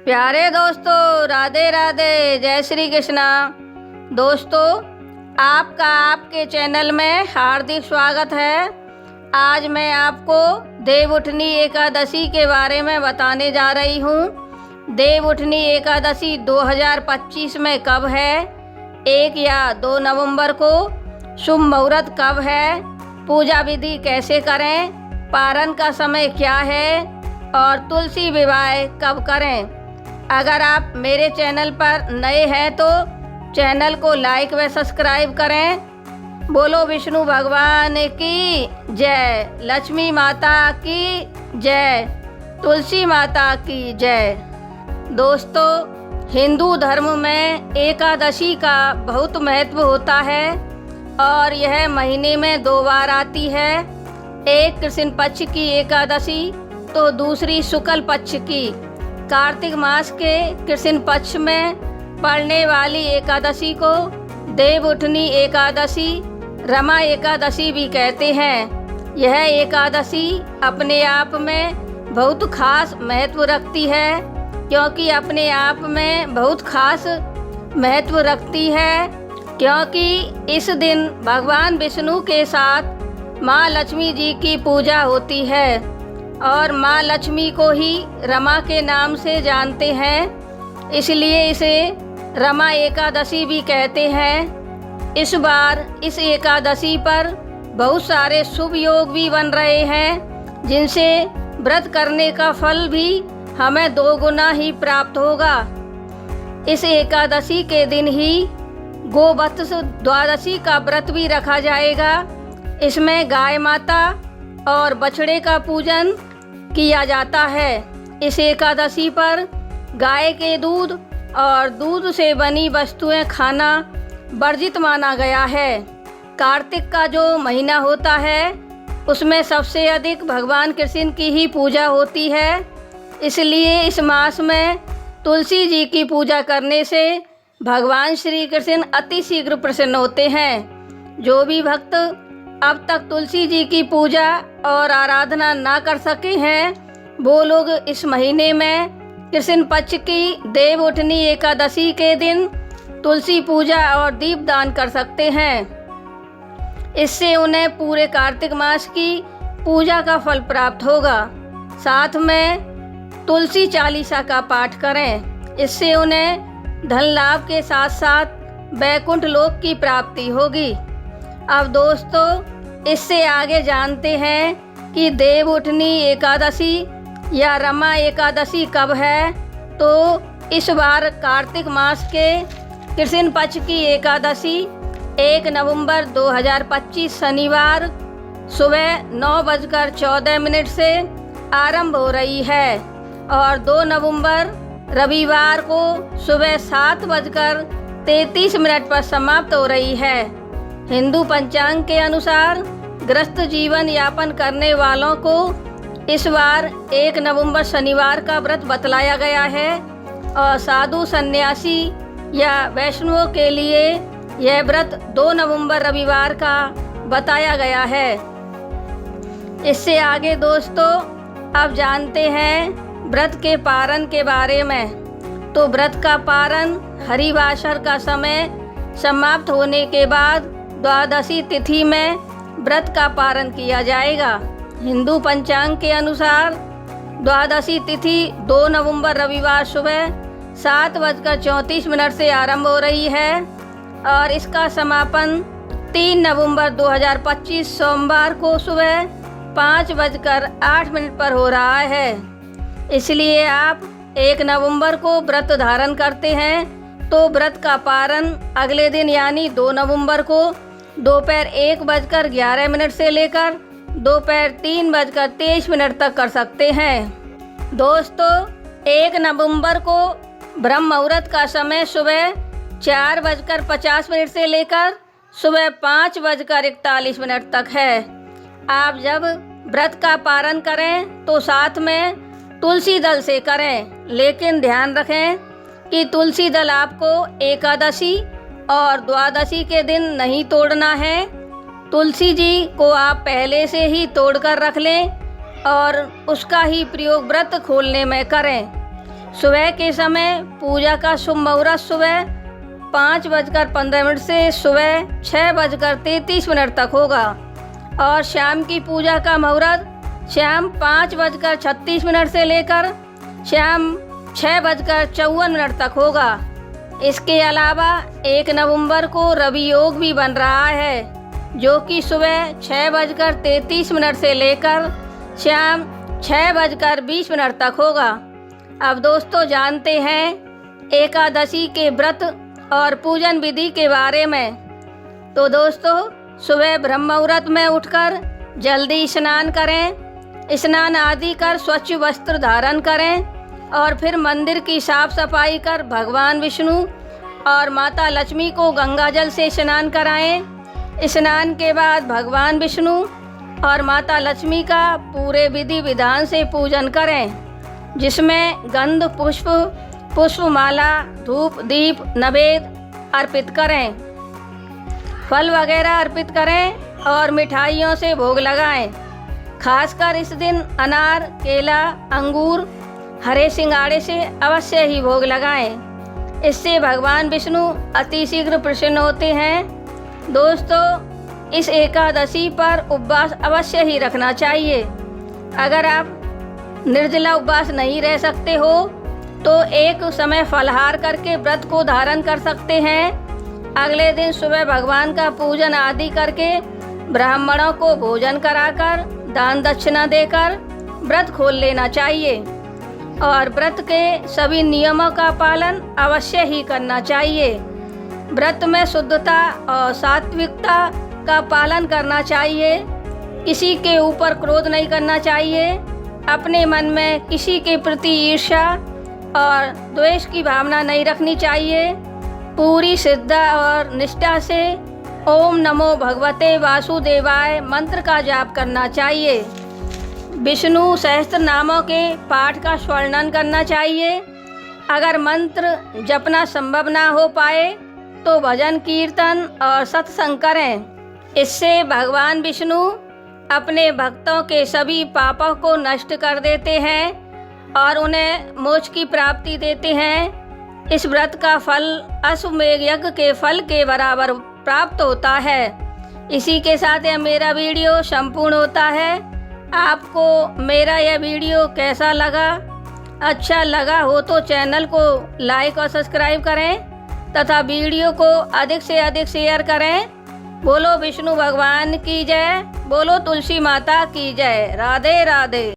प्यारे दोस्तों, राधे राधे, जय श्री कृष्णा। दोस्तों, आपका आपके चैनल में हार्दिक स्वागत है। आज मैं आपको देवउठनी एकादशी के बारे में बताने जा रही हूँ। देवउठनी एकादशी 2025 में कब है, 1 या 2 नवंबर को। शुभ मुहूर्त कब है, पूजा विधि कैसे करें, पारण का समय क्या है और तुलसी विवाह कब करें। अगर आप मेरे चैनल पर नए हैं तो चैनल को लाइक व सब्सक्राइब करें। बोलो विष्णु भगवान की जय, लक्ष्मी माता की जय, तुलसी माता की जय। दोस्तों, हिंदू धर्म में एकादशी का बहुत महत्व होता है और यह महीने में 2 बार आती है। एक कृष्ण पक्ष की एकादशी तो दूसरी शुक्ल पक्ष की। कार्तिक मास के कृष्ण पक्ष में पड़ने वाली एकादशी को देवउठनी एकादशी, रमा एकादशी भी कहते हैं। यह एकादशी अपने आप में बहुत खास महत्व रखती है, क्योंकि अपने आप में बहुत खास महत्व रखती है क्योंकि इस दिन भगवान विष्णु के साथ माँ लक्ष्मी जी की पूजा होती है और माँ लक्ष्मी को ही रमा के नाम से जानते हैं, इसलिए इसे रमा एकादशी भी कहते हैं। इस बार इस एकादशी पर बहुत सारे शुभ योग भी बन रहे हैं, जिनसे व्रत करने का फल भी हमें 2 गुना ही प्राप्त होगा। इस एकादशी के दिन ही गोवत्स द्वादशी का व्रत भी रखा जाएगा। इसमें गाय माता और बछड़े का पूजन किया जाता है। इस एकादशी पर गाय के दूध और दूध से बनी वस्तुएं खाना वर्जित माना गया है। कार्तिक का जो महीना होता है उसमें सबसे अधिक भगवान कृष्ण की ही पूजा होती है, इसलिए इस मास में तुलसी जी की पूजा करने से भगवान श्री कृष्ण अति शीघ्र प्रसन्न होते हैं। जो भी भक्त अब तक तुलसी जी की पूजा और आराधना ना कर सके हैं, वो लोग इस महीने में कृष्ण पक्ष की देवउठनी एकादशी के दिन तुलसी पूजा और दीपदान कर सकते हैं। इससे उन्हें पूरे कार्तिक मास की पूजा का फल प्राप्त होगा। साथ में तुलसी चालीसा का पाठ करें, इससे उन्हें धन लाभ के साथ साथ वैकुंठ लोक की प्राप्ति होगी। अब दोस्तों, इससे आगे जानते हैं कि देवउठनी एकादशी या रमा एकादशी कब है। तो इस बार कार्तिक मास के कृष्ण पक्ष की एकादशी 1 नवंबर 2025 शनिवार सुबह 9:14 से आरंभ हो रही है और 2 नवंबर रविवार को सुबह 7:33 पर समाप्त हो रही है। हिंदू पंचांग के अनुसार ग्रस्त जीवन यापन करने वालों को इस बार 1 नवंबर शनिवार का व्रत बतलाया गया है और साधु सन्यासी या वैष्णवों के लिए यह व्रत 2 नवंबर रविवार का बताया गया है। इससे आगे दोस्तों, अब जानते हैं व्रत के पारण के बारे में। तो व्रत का पारण हरिवासर का समय समाप्त होने के बाद द्वादशी तिथि में व्रत का पारण किया जाएगा। हिंदू पंचांग के अनुसार द्वादशी तिथि 2 नवंबर रविवार सुबह 7:34 से आरंभ हो रही है और इसका समापन 3 नवंबर 2025 सोमवार को सुबह 5:08 पर हो रहा है। इसलिए आप 1 नवंबर को व्रत धारण करते हैं तो व्रत का पारण अगले दिन यानी 2 नवंबर को दोपहर 1:11 से लेकर दोपहर 3:23 तक कर सकते हैं। दोस्तों, 1 नवंबर को ब्रह्म मुहूर्त का समय सुबह 4:50 से लेकर सुबह 5:41 तक है। आप जब व्रत का पारण करें तो साथ में तुलसी दल से करें, लेकिन ध्यान रखें कि तुलसी दल आपको एकादशी और द्वादशी के दिन नहीं तोड़ना है। तुलसी जी को आप पहले से ही तोड़कर रख लें और उसका ही प्रयोग व्रत खोलने में करें। सुबह के समय पूजा का शुभ मुहूर्त सुबह 5:15 से सुबह 6:33 तक होगा और शाम की पूजा का मुहूर्त शाम 5:36 से लेकर शाम 6:54 तक होगा। इसके अलावा 1 नवंबर को रवि योग भी बन रहा है, जो कि सुबह 6:33 से लेकर शाम 6:20 तक होगा। अब दोस्तों जानते हैं एकादशी के व्रत और पूजन विधि के बारे में। तो दोस्तों सुबह ब्रह्म मुहूर्त में उठकर जल्दी स्नान करें, स्नान आदि कर स्वच्छ वस्त्र धारण करें और फिर मंदिर की साफ सफाई कर भगवान विष्णु और माता लक्ष्मी को गंगा जल से स्नान कराएं। स्नान के बाद भगवान विष्णु और माता लक्ष्मी का पूरे विधि विधान से पूजन करें, जिसमें गंध पुष्पमाला धूप दीप नैवेद्य अर्पित करें, फल वगैरह अर्पित करें और मिठाइयों से भोग लगाएं। खासकर इस दिन अनार केला अंगूर हरे सिंगाड़े से अवश्य ही भोग लगाएं। इससे भगवान विष्णु अति शीघ्र प्रसन्न होते हैं। दोस्तों इस एकादशी पर उपवास अवश्य ही रखना चाहिए। अगर आप निर्जला उपवास नहीं रह सकते हो तो एक समय फलाहार करके व्रत को धारण कर सकते हैं। अगले दिन सुबह भगवान का पूजन आदि करके ब्राह्मणों को भोजन कराकर दान दक्षिणा देकर व्रत खोल लेना चाहिए और व्रत के सभी नियमों का पालन अवश्य ही करना चाहिए। व्रत में शुद्धता और सात्विकता का पालन करना चाहिए। किसी के ऊपर क्रोध नहीं करना चाहिए। अपने मन में किसी के प्रति ईर्ष्या और द्वेष की भावना नहीं रखनी चाहिए। पूरी श्रद्धा और निष्ठा से ओम नमो भगवते वासुदेवाय मंत्र का जाप करना चाहिए। विष्णु सहस्त्र नामों के पाठ का स्वर्णन करना चाहिए। अगर मंत्र जपना संभव ना हो पाए तो भजन कीर्तन और सत्संग करें। इससे भगवान विष्णु अपने भक्तों के सभी पापों को नष्ट कर देते हैं और उन्हें मोक्ष की प्राप्ति देते हैं। इस व्रत का फल अश्वमेध यज्ञ के फल के बराबर प्राप्त होता है। इसी के साथ यह मेरा वीडियो संपूर्ण होता है। आपको मेरा यह वीडियो कैसा लगा? अच्छा लगा हो तो चैनल को लाइक और सब्सक्राइब करें तथा वीडियो को अधिक से अधिक शेयर करें। बोलो विष्णु भगवान की जय, बोलो तुलसी माता की जय। राधे राधे।